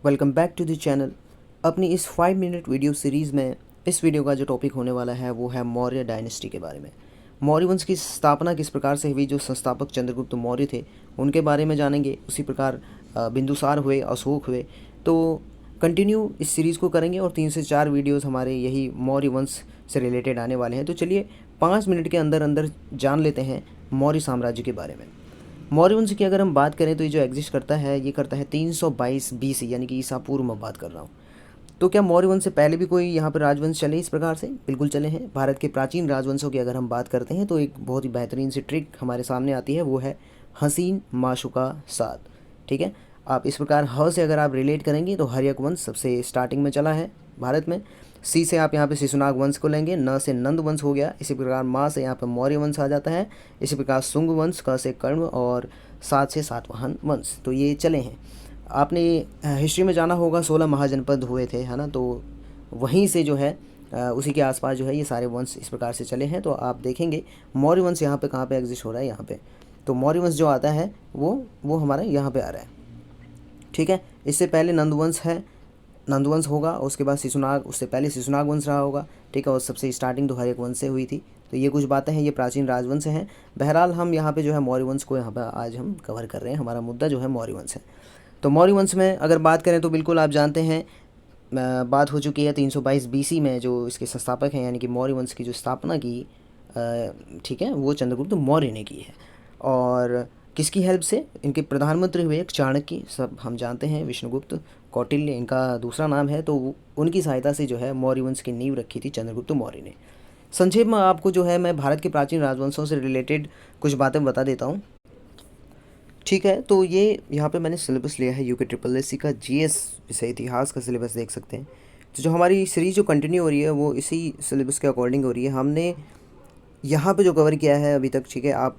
Welcome back to the channel. अपनी इस 5 minute video series में इस वीडियो का जो टॉपिक होने वाला है वो है मौर्य डायनेस्टी के बारे में। मौर्य वंश की स्थापना किस प्रकार से हुई, जो संस्थापक चंद्रगुप्त मौर्य थे उनके बारे में जानेंगे। उसी प्रकार बिंदुसार हुए, अशोक हुए। तो कंटिन्यू इस सीरीज़ को करेंगे और 3 से 4 वीडियोज़ हमारे यही मौर्य वंश से रिलेटेड आने वाले हैं। तो चलिए 5 मिनट के अंदर अंदर जान लेते हैं मौर्य साम्राज्य के बारे में। मौर्य वंश की अगर हम बात करें तो ये जो एग्जिस्ट करता है ये करता है 322 BC, यानी कि ईसा पूर्व में बात कर रहा हूँ। तो क्या मौर्य वंश से पहले भी कोई यहाँ पर राजवंश चले इस प्रकार से? बिल्कुल चले हैं। भारत के प्राचीन राजवंशों की अगर हम बात करते हैं तो एक बहुत ही बेहतरीन सी ट्रिक हमारे सामने आती है, वो है हसीन माशुका साद। ठीक है, आप इस प्रकार ह से अगर आप रिलेट करेंगे तो हर्यक वंश सबसे स्टार्टिंग में चला है भारत में। सी से आप यहाँ पे शिशुनाग वंश को लेंगे, न से नंद वंश हो गया। इसी प्रकार माँ से यहाँ पे मौर्य वंश आ जाता है। इसी प्रकार शुंग वंश, क से कर्ण और सात से सातवाहन वंश। तो ये चले हैं। आपने हिस्ट्री में जाना होगा 16 महाजनपद हुए थे, है ना। तो वहीं से जो है उसी के आसपास जो है ये सारे वंश इस प्रकार से चले हैं। तो आप देखेंगे मौर्य वंश यहाँ पे कहाँ पे एग्जिस्ट हो रहा है, यहाँ पे। तो मौर्य वंश जो आता है वो हमारा यहाँ पे आ रहा है। ठीक है, इससे पहले नंदवंश है, नंदवंश होगा। उसके बाद शिशुनाग, उससे पहले शिशुनाग वंश रहा होगा। ठीक है, और सबसे स्टार्टिंग तो हर्यक वंश से हुई थी। तो ये कुछ बातें हैं, ये प्राचीन राजवंश हैं। बहरहाल हम यहाँ पे जो है मौर्य वंश को यहाँ पे आज हम कवर कर रहे हैं। हमारा मुद्दा जो है मौर्य वंश है। तो मौर्य वंश में अगर बात करें तो बिल्कुल आप जानते हैं बात हो चुकी है 322 BC में जो इसके संस्थापक हैं, यानी कि मौर्य वंश की जो स्थापना की, ठीक है, वो चंद्रगुप्त मौर्य ने की है। और किसकी हेल्प से? इनके प्रधानमंत्री हुए एक चाणक्य, सब हम जानते हैं, विष्णुगुप्त कौटिल्य इनका दूसरा नाम है। तो उनकी सहायता से जो है मौर्य वंश की नींव रखी थी चंद्रगुप्त मौर्य ने। संक्षेप में आपको जो है मैं भारत के प्राचीन राजवंशों से रिलेटेड कुछ बातें बता देता हूँ। ठीक है, तो ये यहाँ पे मैंने सिलेबस लिया है UPSSC का GS विषय इतिहास का सिलेबस, देख सकते हैं। तो जो हमारी सीरीज़ जो कंटिन्यू हो रही है वो इसी सिलेबस के अकॉर्डिंग हो रही है। हमने यहाँ पे जो कवर किया है अभी तक, ठीक है, आप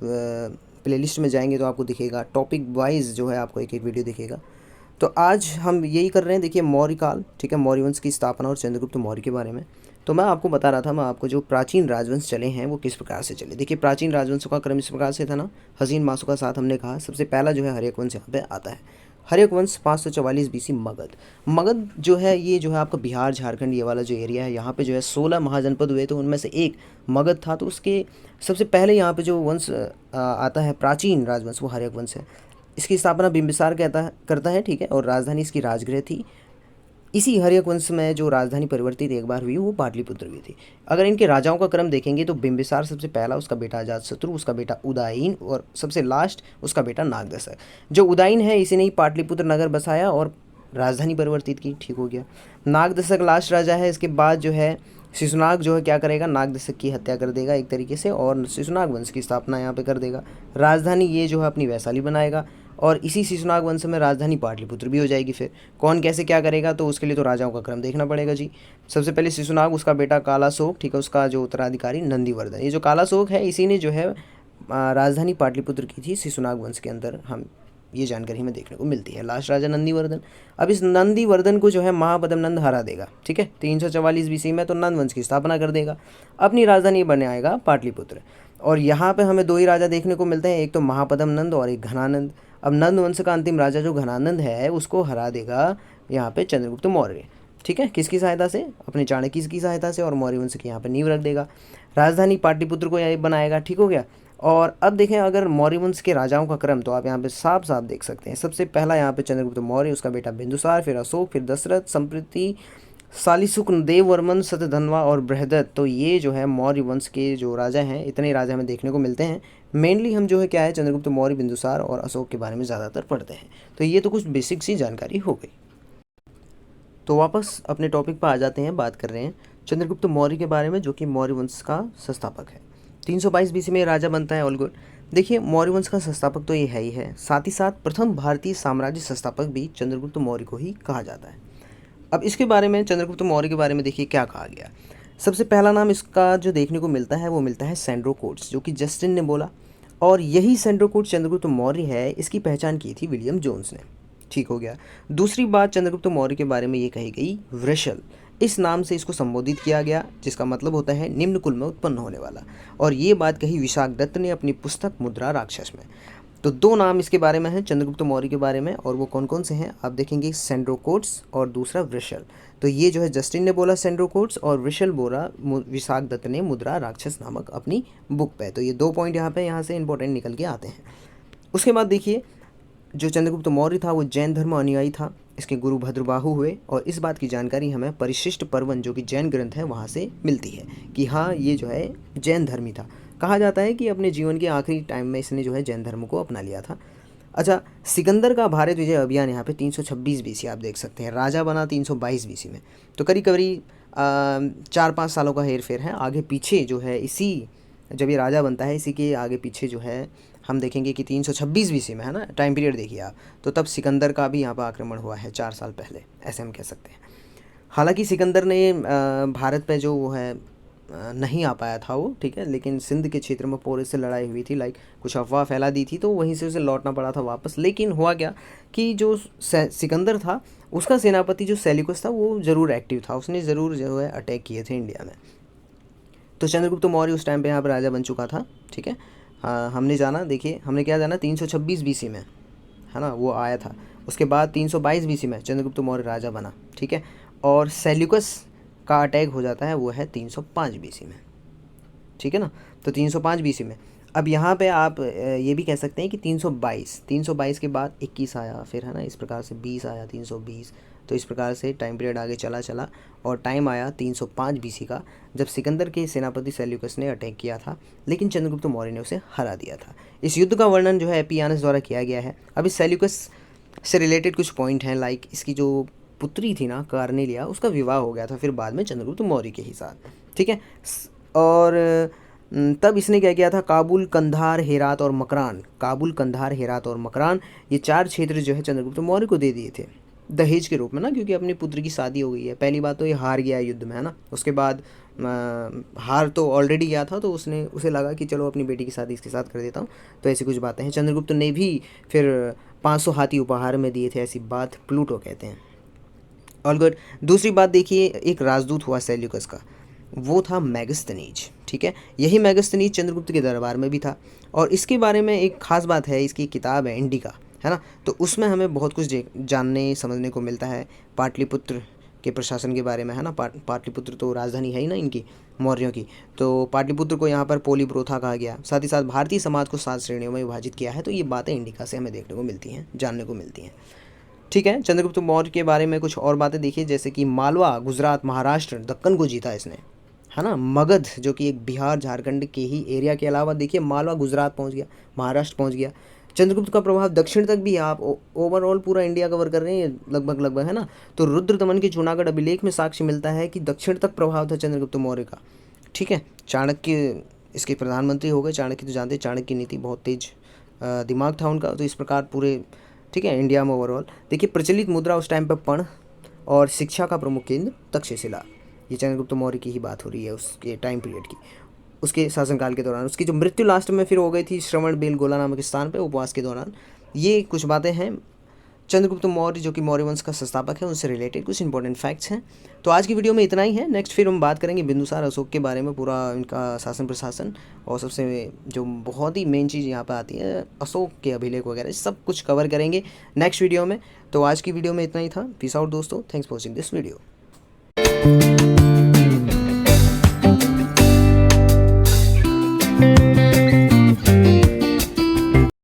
प्लेलिस्ट में जाएंगे तो आपको दिखेगा टॉपिक वाइज जो है आपको एक एक वीडियो दिखेगा। तो आज हम यही कर रहे हैं। देखिए मौर्य काल, ठीक है, मौर्य वंश की स्थापना और चंद्रगुप्त मौर्य के बारे में। तो मैं आपको बता रहा था, मैं आपको जो प्राचीन राजवंश चले हैं वो किस प्रकार से चले। देखिए प्राचीन राजवंशों का क्रम इस प्रकार से था ना, हसीन मासों का साथ हमने कहा। सबसे पहला जो है हर्यक वंश यहाँ पे आता है। हर्यक वंश 544 BC मगध। मगध जो है ये जो है आपका बिहार झारखंड ये वाला जो एरिया है, यहाँ पे जो है 16 महाजनपद हुए। तो उनमें से एक मगध था। तो उसके सबसे पहले यहाँ पे जो वंश आता है प्राचीन राजवंश, वो हर्यक वंश है। इसकी स्थापना बिंबिसार करता है, ठीक है, और राजधानी इसकी राजगृह थी। इसी हर्यक वंश में जो राजधानी परिवर्तित एक बार हुई वो पाटलिपुत्र हुई थी। अगर इनके राजाओं का क्रम देखेंगे तो बिंबिसार सबसे पहला, उसका बेटा अजातशत्रु, उसका बेटा उदयीन और सबसे लास्ट उसका बेटा नागदशक। जो उदयीन है इसी ने ही पाटलिपुत्र नगर बसाया और राजधानी परिवर्तित की। ठीक हो गया। नागदशक लास्ट राजा है। इसके बाद जो है शिशुनाग जो है क्या करेगा, नागदशक की हत्या कर देगा एक तरीके से और शिशुनाग वंश की स्थापना यहाँ पे कर देगा। राजधानी ये जो है अपनी वैशाली बनाएगा और इसी शिशुनाग वंश में राजधानी पाटलिपुत्र भी हो जाएगी। फिर कौन कैसे क्या करेगा तो उसके लिए तो राजाओं का क्रम देखना पड़ेगा जी। सबसे पहले शिशुनाग, उसका बेटा कालाशोक, ठीक है, उसका जो उत्तराधिकारी नंदीवर्धन। ये जो कालाशोक है इसी ने जो है राजधानी पाटलिपुत्र की थी शिशुनाग वंश के अंदर, हम ये जानकारी हमें देखने को मिलती है। लास्ट राजा नंदीवर्धन। अब इस नंदीवर्धन को जो है महापद्म नंद हरा देगा, ठीक है, 344 BC में। तो नंद वंश की स्थापना कर देगा। अपनी राजधानी बनाएगा पाटलिपुत्र। और यहाँ पे हमें दो ही राजा देखने को मिलते हैं, एक तो महापद्म नंद और एक घनानंद। अब नंद वंश का अंतिम राजा जो घनानंद है उसको हरा देगा यहाँ पे चंद्रगुप्त मौर्य। ठीक है, किसकी सहायता से? अपने चाणक्य की सहायता से। और मौर्य वंश की यहाँ पे नींव रख देगा। राजधानी पाटलिपुत्र को यही बनाएगा। ठीक हो गया। और अब देखें अगर मौर्य वंश के राजाओं का क्रम, तो आप यहाँ पे साफ साफ देख सकते हैं। सबसे पहला यहाँ पे चंद्रगुप्त मौर्य, उसका बेटा बिंदुसार, फिर अशोक, फिर दशरथ, संप्रति, शालीशुक, देववर्मन, सतधन्वा और बृहदत्त। तो ये जो है मौर्य वंश के जो राजा हैं, इतने राजा हमें देखने को मिलते हैं। मेनली हम जो है क्या है, चंद्रगुप्त मौर्य, बिंदुसार और अशोक के बारे में ज़्यादातर पढ़ते हैं। तो ये तो कुछ बेसिक सी जानकारी हो गई। तो वापस अपने टॉपिक पर आ जाते हैं। बात कर रहे हैं चंद्रगुप्त मौर्य के बारे में, जो कि मौर्य वंश का संस्थापक है। 322 BC में राजा बनता है। All good. देखिए मौर्य वंश का संस्थापक तो ये है ही है, साथ ही साथ प्रथम भारतीय साम्राज्य संस्थापक भी चंद्रगुप्त मौर्य को ही कहा जाता है। अब इसके बारे में, चंद्रगुप्त मौर्य के बारे में देखिए क्या कहा गया। सबसे पहला नाम इसका जो देखने को मिलता है वो मिलता है सैंड्रोकोट्स, जो कि जस्टिन ने बोला। और यही सैंड्रोकोट चंद्रगुप्त मौर्य है, इसकी पहचान की थी विलियम जोन्स ने। ठीक हो गया। दूसरी बात चंद्रगुप्त मौर्य के बारे में ये कही गई, वृषल, इस नाम से इसको संबोधित किया गया, जिसका मतलब होता है निम्न कुल में उत्पन्न होने वाला। और ये बात कही विशाख दत्त ने अपनी पुस्तक मुद्रा राक्षस में। तो 2 नाम इसके बारे में हैं चंद्रगुप्त मौर्य के बारे में, और वो कौन कौन से हैं आप देखेंगे, सेंड्रोकोट्स और दूसरा वृषल। तो ये जो है जस्टिन ने बोला सेंड्रोकोट्स, और वृषल बोला विशाखदत्त ने मुद्रा राक्षस नामक अपनी बुक पे। तो ये 2 पॉइंट यहाँ से इंपॉर्टेंट निकल के आते हैं। उसके बाद देखिए, जो चंद्रगुप्त मौर्य था वो जैन धर्म अनुयायी था। इसके गुरु भद्रबाहु हुए, और इस बात की जानकारी हमें परिशिष्ट पर्वन जो कि जैन ग्रंथ है वहाँ से मिलती है कि हाँ ये जो है जैन धर्मी था। कहा जाता है कि अपने जीवन के आखिरी टाइम में इसने जो है जैन धर्म को अपना लिया था। अच्छा, सिकंदर का भारत विजय अभियान यहाँ पे 326 BC आप देख सकते हैं, राजा बना 322 BC में। तो करीब 4-5 सालों का हेर फेर है। आगे पीछे जो है इसी, जब ये राजा बनता है इसी के आगे पीछे जो है हम देखेंगे कि 326 BC में, है ना, टाइम पीरियड देखिए आप, तो तब सिकंदर का भी यहाँ पर आक्रमण हुआ है 4 साल पहले, ऐसे हम कह सकते हैं। हालांकि सिकंदर ने भारत पे जो वो है नहीं आ पाया था वो, ठीक है, लेकिन सिंध के क्षेत्र में पोरस से लड़ाई हुई थी, लाइक कुछ अफवाह फैला दी थी, तो वहीं से उसे लौटना पड़ा था वापस। लेकिन हुआ क्या कि जो सिकंदर था उसका सेनापति जो सेल्यूकस था वो ज़रूर एक्टिव था, उसने ज़रूर जो है अटैक किए थे इंडिया में। तो चंद्रगुप्त मौर्य उस टाइम पे यहाँ पर राजा बन चुका था, ठीक है। हाँ, हमने जाना, देखिए हमने क्या जाना, 326 BC में, है ना, वो आया था। उसके बाद 322 BC में चंद्रगुप्त मौर्य राजा बना, ठीक है। और सेल्यूकस का अटैक हो जाता है, वो है 305 BC में, ठीक है ना। तो 305 BC में, अब यहाँ पे आप ये भी कह सकते हैं कि 322 के बाद 21 आया, फिर है ना, इस प्रकार से 20 आया, 320, तो इस प्रकार से टाइम पीरियड आगे चला और टाइम आया 305 BC का, जब सिकंदर के सेनापति सेल्यूकस ने अटैक किया था, लेकिन चंद्रगुप्त मौर्य ने उसे हरा दिया था। इस युद्ध का वर्णन जो है एपियानस द्वारा किया गया है। अब इस सेल्यूकस से रिलेटेड कुछ पॉइंट हैं, लाइक इसकी जो पुत्री थी ना कार्नेलिया, उसका विवाह हो गया था फिर बाद में चंद्रगुप्त मौर्य के ही साथ, ठीक है। और तब इसने क्या किया था, काबुल, कंधार, हेरात और मकरान, ये 4 क्षेत्र जो है चंद्रगुप्त मौर्य को दे दिए थे दहेज के रूप में ना, क्योंकि अपनी पुत्र की शादी हो गई है। पहली बात तो ये हार गया युद्ध में, है ना। उसके बाद हार तो ऑलरेडी गया था, तो उसे लगा कि चलो अपनी बेटी की शादी इसके साथ कर देता हूँ। तो ऐसी कुछ बातें हैं। चंद्रगुप्त ने भी फिर 500 हाथी उपहार में दिए थे, ऐसी बात प्लूटो कहते हैं। All good. दूसरी बात देखिए, एक राजदूत हुआ सेल्यूकस का, वो था मैगस्थनीज, ठीक है। यही मैगस्थनीज चंद्रगुप्त के दरबार में भी था, और इसके बारे में एक खास बात है, इसकी किताब है इंडिका, है ना। तो उसमें हमें बहुत कुछ जानने समझने को मिलता है पाटलिपुत्र के प्रशासन के बारे में, है ना। पाटलिपुत्र तो राजधानी है ही ना इनकी, मौर्यों की। तो पाटलिपुत्र को यहाँ पर पोलीब्रोथा कहा गया, साथ ही साथ भारतीय समाज को 7 श्रेणियों में विभाजित किया है। तो ये बातें इंडिका से हमें देखने को मिलती हैं, जानने को मिलती हैं, ठीक है। चंद्रगुप्त मौर्य के बारे में कुछ और बातें देखिए, जैसे कि मालवा, गुजरात, महाराष्ट्र, दक्कन को जीता इसने, है ना। मगध जो कि एक बिहार झारखंड के ही एरिया के अलावा देखिए मालवा गुजरात पहुंच गया, महाराष्ट्र पहुंच गया। चंद्रगुप्त का प्रभाव दक्षिण तक भी, आप ओवरऑल पूरा इंडिया कवर कर रहे हैं लगभग, है ना। तो रुद्रदमन के जूनागढ़ अभिलेख में साक्ष्य मिलता है कि दक्षिण तक प्रभाव था चंद्रगुप्त मौर्य का, ठीक है। चाणक्य इसके प्रधानमंत्री हो गए। चाणक्य तो जानते हैं, चाणक्य की नीति बहुत तेज दिमाग था उनका। तो इस प्रकार पूरे, ठीक है, इंडिया में ओवरऑल देखिए प्रचलित मुद्रा उस टाइम पर पण और शिक्षा का प्रमुख केंद्र तक्षशिला, ये चंद्रगुप्त मौर्य की ही बात हो रही है, उसके टाइम पीरियड की, उसके शासनकाल के दौरान। उसकी जो मृत्यु लास्ट में फिर हो गई थी श्रवण बेलगोला नामक स्थान पे उपवास के दौरान। ये कुछ बातें हैं चंद्रगुप्त मौर्य जो कि मौर्य वंश का संस्थापक है, उनसे रिलेटेड कुछ इंपॉर्टेंट फैक्ट्स हैं। तो आज की वीडियो में इतना ही है। नेक्स्ट फिर हम बात करेंगे बिंदुसार अशोक के बारे में, पूरा इनका शासन प्रशासन, और सबसे जो बहुत ही मेन चीज़ यहाँ पर आती है अशोक के अभिलेख वगैरह, सब कुछ कवर करेंगे नेक्स्ट वीडियो में। तो आज की वीडियो में इतना ही था। पीस आउट दोस्तों, thanks for watching this video.